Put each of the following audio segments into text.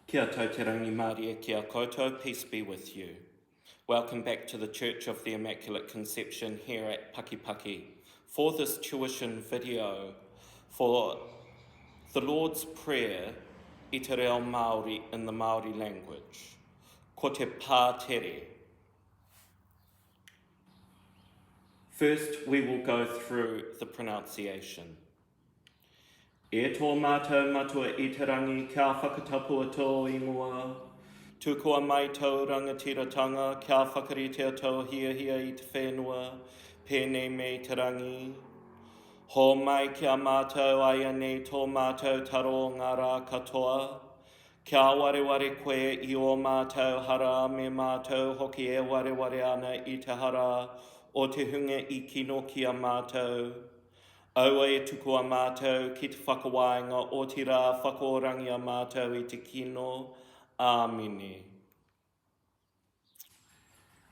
Kia tau te rangi Māori kia koutou, peace be with you. Welcome back to the Church of the Immaculate Conception here at Pakipaki for this tuition video for the Lord's Prayer i te reo Māori in the Māori language. Ko te Pātere. First, we will go through the pronunciation. E tō mātou matua i te rangi kia whakatapua tō ingoa. Tukua MATOU rangatiratanga kia whakaritea tō hiahia i te whenua, pēnei me te rangi. Hōmai kia mātou āianei tō mātou taro ngā rā katoa. Kia wareware koe i o mātou hara me mātou hoki e wareware ana i te hara o te hunga i kino kia mātou. Aua e tukua MATOU ki te whakawainga Otirā whakaorangia MATOU i te kino. Āmene.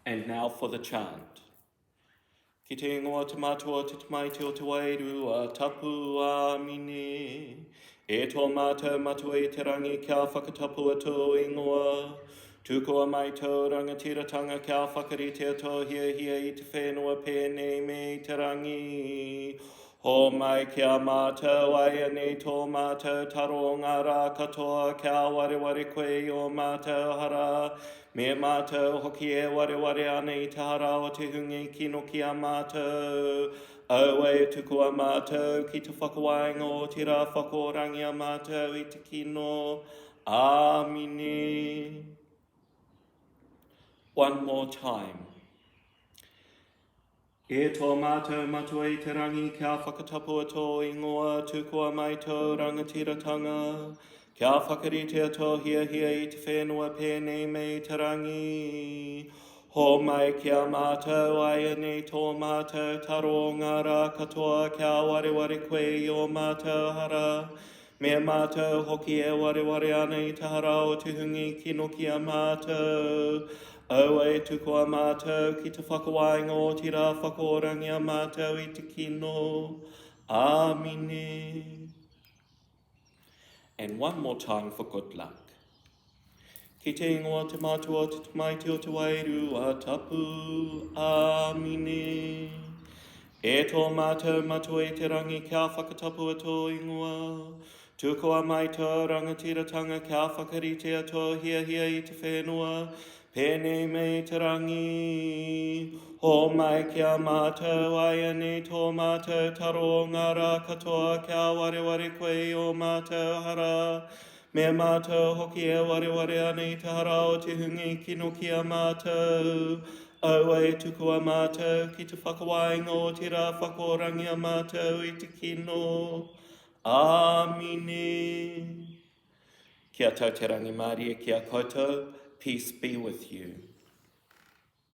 And now for the chant. Ki te ingoa te MATUA te maiti o te wairua tapu Āmene. E tō mātou matua i te rangi kia whakatapua tō ingoa. Tukua MATOU rangatiratanga kia whakaritea tō hiahia i te whenua pēnei me te rangi. Hōmai kia mātou āianei tō mātou taro ngā rā katoa kia wareware koe o mātou hara. Me mātou hoki e wareware ana i te hara o te hunga i kino kia mātou. Aua e tukua MATOU ki te whakawainga Otirā whakaorangia MATOU i te kino. Āmene. One more time. E tō mātou matua i te rangi kia whakatapua tō ingoa, tukua MATOU rangatiratanga, kia whakaritea tō hiahia i te whenua pēnei me te rangi. Hōmai kia mātou āianei tō mātou taro ngā rā katoa, kia wareware koe i o mātou hara. Me mātou hoki e wareware ana i te hara o te hungi kino kia mātou. Aua e tukua MATOU ki te whakawainga Otirā whakaorangia MATOU i te kino. Āmene. And one more time for good luck. Ki te ingoa te mātua te maiti o te wairua tapu. Āmene. E tō mātou matua i te rangi kia whakatapua tō ingoa. Tukua MATOU rangatiratanga kia whakaritea tō hiahia i te whenua. Pēnei me te rangi. Hōmai kia mātou āianei tō mātou taro ngā rā katoa kia wareware koe o mātou hara. Me mātou hoki e wareware ana i te hara o te hunga i kino kia mātou. Aua e tukua MATOU ki te whakawainga Otirā whakaorangia MATOU i te kino. Āmene. Kia tau te rangi Māori kia koutou. Peace be with you.